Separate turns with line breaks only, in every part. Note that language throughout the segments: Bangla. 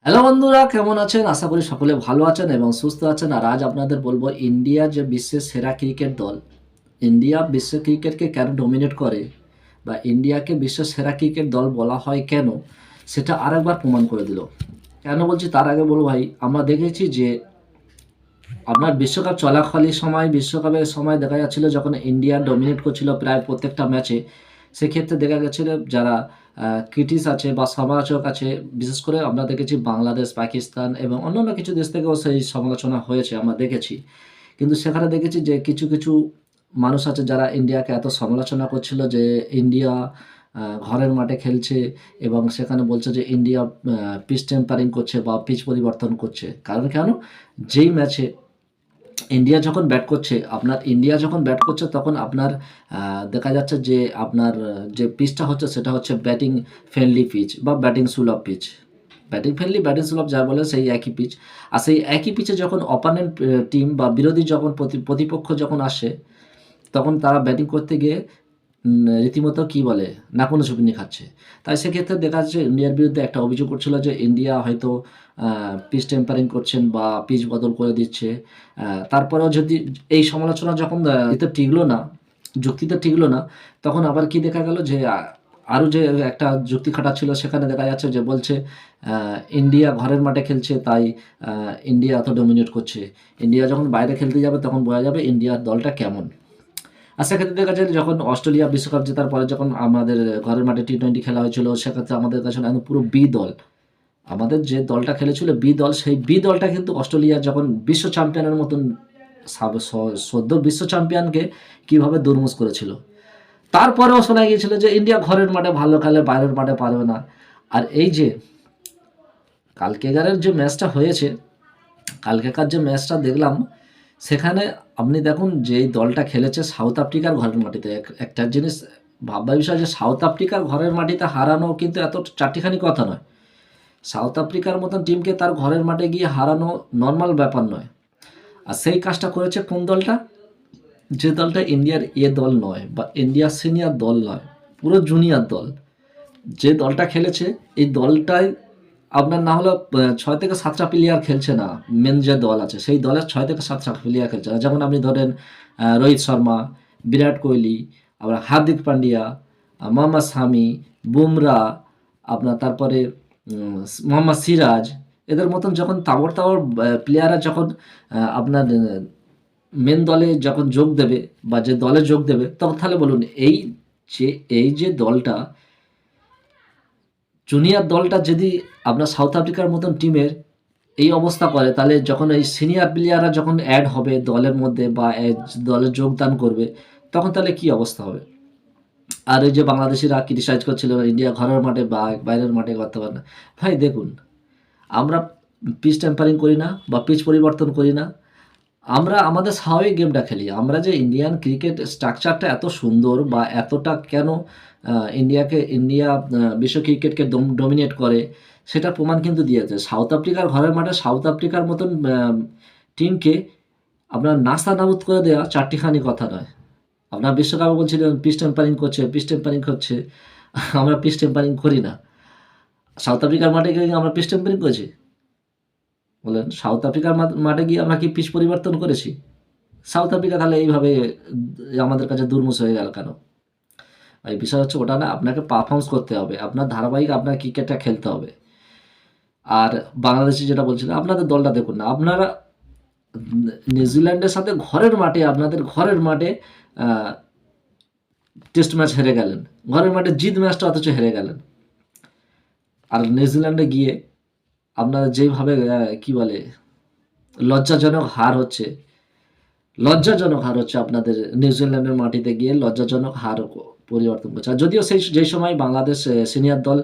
হ্যালো বন্ধুরা, কেমন আছেন? আশা করি সকলে ভালো আছেন এবং সুস্থ আছেন। আর আজ আপনাদের বলবো ইন্ডিয়া যে বিশ্বের সেরা ক্রিকেট দল, ইন্ডিয়া বিশ্ব ক্রিকেটকে কেন ডমিনেট করে বা ইন্ডিয়াকে বিশ্বের সেরা ক্রিকেট দল বলা হয় কেন, সেটা আরেকবার প্রমাণ করে দিল। কেন বলছি তার আগে বলবো ভাই, আমরা দেখেছি যে আপনার বিশ্বকাপ চলাকালীন সময়, বিশ্বকাপের সময় দেখা যাচ্ছিল যখন ইন্ডিয়া ডমিনেট করছিল প্রায় প্রত্যেকটা ম্যাচে, সেক্ষেত্রে দেখা গেছিল যারা ক্রিটিক্স আছে বা সমালোচক আছে, বিশেষ করে আমরা দেখেছি বাংলাদেশ, পাকিস্তান এবং অন্যান্য কিছু দেশ থেকেও সেই সমালোচনা হয়েছে, আমরা দেখেছি। কিন্তু সেখানে দেখেছি যে কিছু কিছু মানুষ আছে যারা ইন্ডিয়াকে এত সমালোচনা করছিল যে ইন্ডিয়া ঘরের মাঠে খেলছে এবং সেখানে বলছে যে ইন্ডিয়া পিচ টেম্পারিং করছে বা পিচ পরিবর্তন করছে। কারণ কেন? যেই ম্যাচে ইন্ডিয়া যখন ব্যাট করছে তখন আপনার দেখা যাচ্ছে যে আপনার যে পিচটা হচ্ছে সেটা হচ্ছে ব্যাটিং ফ্রেন্ডলি পিচ বা ব্যাটিং সুলভ পিচ। ব্যাটিং ফ্রেন্ডলি, ব্যাটিং সুলভ যা বলে সেই একই পিচ। আর সেই একই পিচে যখন অপোনেন্ট টিম বা বিরোধী যখন প্রতিপক্ষ যখন আসে, তখন তারা ব্যাটিং করতে গিয়ে রীতিমতো কী বলে, নাকোনি চুবুনি খাচ্ছে। তাই সেক্ষেত্রে দেখা যাচ্ছে ইন্ডিয়ার বিরুদ্ধে একটা অভিযোগ করছিল যে ইন্ডিয়া হয়তো পিচ টেম্পারিং করছেন বা পিচ বদল করে দিচ্ছে। তারপরেও যদি এই সমালোচনা যখন এতে টিকলো না, যুক্তিতে টিকলো না, তখন আবার কি দেখা গেল যে আরও যে একটা যুক্তি খাটাচ্ছিল, সেখানে দেখা যাচ্ছে যে বলছে ইন্ডিয়া ঘরের মাঠে খেলছে তাই ইন্ডিয়া এত ডমিনেট করছে। ইন্ডিয়া যখন বাইরে খেলতে যাবে তখন বোঝা যাবে ইন্ডিয়ার দলটা কেমন। আর সেক্ষেত্রে দেখা যায় যখন অস্ট্রেলিয়া বিশ্বকাপ জেতার পরে যখন আমাদের ঘরের মাঠে টি-20 খেলা হয়েছিল, সেক্ষেত্রে আমাদের কাছে একদম পুরো বি দল। আমাদের যে দলটা খেলেছিল বি দল, সেই বি দলটা কিন্তু অস্ট্রেলিয়া যখন বিশ্ব চ্যাম্পিয়নের মতন সদ্য বিশ্ব চ্যাম্পিয়নকে কীভাবে দুর্মুষ করেছিল। তারপরেও শোনা গিয়েছিল যে ইন্ডিয়া ঘরের মাঠে ভালো খেলে, বাইরের মাঠে পারবে না। আর এই যে কালকেগারের যে ম্যাচটা হয়েছে, কালকেকার যে ম্যাচটা দেখলাম, সেখানে আপনি দেখুন যেই দলটা খেলেছে সাউথ আফ্রিকার ঘরের মাটিতে, একটা জিনিস ভাববার বিষয় যে সাউথ আফ্রিকার ঘরের মাটিতে হারানো কিন্তু এত চারটিখানি কথা নয়। সাউথ আফ্রিকার মতন টিমকে তার ঘরের মাঠে গিয়ে হারানো নর্মাল ব্যাপার নয়। আর সেই কাজটা করেছে কোন দলটা? যে দলটা ইন্ডিয়ার দল নয় বা ইন্ডিয়ার সিনিয়র দল নয়, পুরো জুনিয়র দল। যে দলটা খেলেছে এই দলটায় আপনার না হলেও 6 থেকে 7টা প্লেয়ার খেলছে না। মেন যে দল আছে সেই দলের 6 থেকে 7টা প্লেয়ার খেলছে না। যেমন আপনি ধরেন রোহিত শর্মা, বিরাট কোহলি, আবার হার্দিক পান্ডিয়া, মোহাম্মদ শামি, বুমরা, আপনার তারপরে মোহাম্মদ সিরাজ, এদের মতন যখন তাবড় তাবড় প্লেয়াররা যখন আপনার মেন দলে যখন যোগ দেবে বা যে দলে যোগ দেবে, তখন তাহলে বলুন যে এই যে দলটা, জুনিয়র দলটা যদি আপনার সাউথ আফ্রিকার মতন টিমের এই অবস্থা করে, তাহলে যখন এই সিনিয়র প্লেয়াররা যখন অ্যাড হবে দলের মধ্যে বা দলে যোগদান করবে, তখন তাহলে কি অবস্থা হবে? আর এই যে বাংলাদেশিরা ক্রিটিসাইজ করছিল ইন্ডিয়া ঘরের মাঠে বা বাইরের মাঠে করতে পারে না। ভাই দেখুন, আমরা পিচ টেম্পারিং করি না বা পিচ পরিবর্তন করি না। আমরা আমাদের স্বাভাবিক গেমটা খেলি। আমরা যে ইন্ডিয়ান ক্রিকেট স্ট্রাকচারটা এত সুন্দর বা এতটা কেন ইন্ডিয়া বিশ্ব ক্রিকেটকে ডমিনেট করে, সেটার প্রমাণ কিন্তু দিয়েছে। সাউথ আফ্রিকার ঘরের মাঠে সাউথ আফ্রিকার মতন টিমকে আপনার নাস্তানাবুদ করে দেওয়া চারটিখানি কথা নয়। আপনার বিশ্বকাপে বলছিলেন পিচ টেম্পারিং করছে, পিচ টেম্পারিং করছে। আমরা পিচ টেম্পারিং করি না। সাউথ আফ্রিকার মাঠে গিয়ে কি আমরা পিচ টেম্পারিং করেছি? বলেন, সাউথ আফ্রিকার মাঠে গিয়ে আমরা কি পিচ পরিবর্তন করেছি? সাউথ আফ্রিকা তাহলে এইভাবে আমাদের কাছে দুর্মুষ হয়ে গেল কেন? এই বিষয় হচ্ছে ওটা না, আপনাকে পারফর্মস করতে হবে, আপনার ধারাবাহিক আপনার ক্রিকেটটা খেলতে হবে। আর বাংলাদেশে যেটা বলছিলেন, আপনাদের দলটা দেখুন না, আপনারা নিউজিল্যান্ডের সাথে আপনাদের ঘরের মাঠে টেস্ট ম্যাচ হেরে গেলেন, ঘরের মাঠে জিত ম্যাচটা অথচ হেরে গেলেন। আর নিউজিল্যান্ডে গিয়ে আপনারা যেভাবে কি বলে লজ্জাজনক হার হচ্ছে, আপনাদের নিউজিল্যান্ডের মাটিতে গিয়ে লজ্জাজনক হার পরিবর্তন করছে। আর যদিও যেই সময় বাংলাদেশ সিনিয়র দল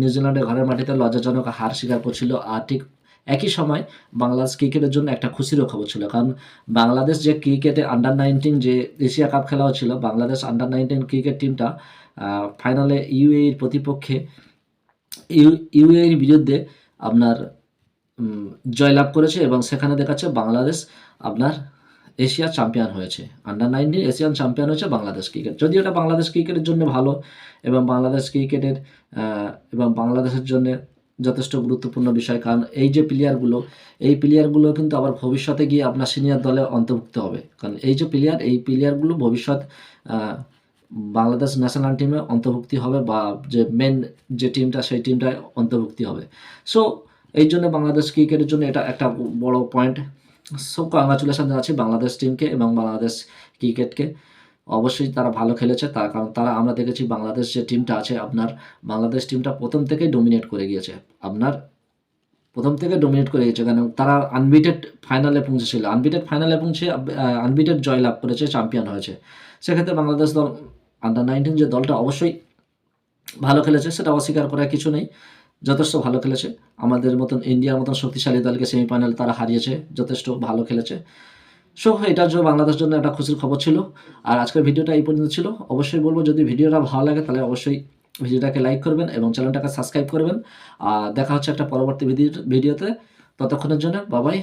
নিউজিল্যান্ডের ঘরের মাটিতে লজ্জাজনক হার স্বীকার করছিল, আর ঠিক একই সময় বাংলাদেশ ক্রিকেটের জন্য একটা খুশিরও খবর ছিল। কারণ বাংলাদেশ যে ক্রিকেটে আন্ডার-19 যে এশিয়া কাপ খেলা হচ্ছিল, বাংলাদেশ আন্ডার-19 ক্রিকেট টিমটা ফাইনালে ইউএইর প্রতিপক্ষে ইউএইর বিরুদ্ধে আপনার জয়লাভ করেছে এবং সেখানে দেখাচ্ছে বাংলাদেশ আপনার এশিয়া চ্যাম্পিয়ন হয়েছে। আন্ডার-19 এশিয়ান চ্যাম্পিয়ন হয়েছে বাংলাদেশ ক্রিকেট। যদিও এটা বাংলাদেশ ক্রিকেটের জন্য ভালো এবং বাংলাদেশ ক্রিকেটের এবং বাংলাদেশের জন্যে যথেষ্ট গুরুত্বপূর্ণ বিষয়, কারণ এই প্লেয়ারগুলো কিন্তু আবার ভবিষ্যতে গিয়ে আপনার সিনিয়র দলে অন্তর্ভুক্ত হবে, কারণ এই প্লেয়ারগুলো ভবিষ্যৎ বাংলাদেশ ন্যাশনাল টিমে অন্তর্ভুক্তি হবে, বা যে মেন যে টিমটা সেই টিমটায় অন্তর্ভুক্তি হবে। সো এই জন্য বাংলাদেশ ক্রিকেটের জন্য এটা একটা বড় পয়েন্ট। সো কংগ্রাচুলেশন জানাচ্ছি বাংলাদেশ টিমকে এবং বাংলাদেশ ক্রিকেটকে। অবশ্যই তারা ভালো খেলেছে, তার কারণ আমরা দেখেছি বাংলাদেশ যে টিমটা আছে আপনার, বাংলাদেশ টিমটা প্রথম থেকেই ডমিনেট করে গিয়েছে কারণ তারা ফাইনালে পৌঁছে আনবিটেড জয়লাভ করেছে, চ্যাম্পিয়ন হয়েছে। সেক্ষেত্রে বাংলাদেশ দল আন্ডার-19 যে দলটা অবশ্যই ভালো খেলেছে, সেটা অস্বীকার করার কিছু নেই, যথেষ্ট ভালো খেলেছে। আমাদের মতন ইন্ডিয়ার মতন শক্তিশালী দলকে সেমিফাইনাল তারা হারিয়েছে, যথেষ্ট ভালো খেলেছে। সো এটার জন্য বাংলাদেশের জন্য একটা খুশির খবর ছিল। আর আজকের ভিডিওটা এই পর্যন্ত ছিল। অবশ্যই বলবো, যদি ভিডিওটা ভালো লাগে তাহলে অবশ্যই ভিডিওটাকে লাইক করবেন এবং চ্যানেলটাকে সাবস্ক্রাইব করবেন। আর দেখা হচ্ছে একটা পরবর্তী ভিডিওতে। ততক্ষণের জন্য বাই বাই।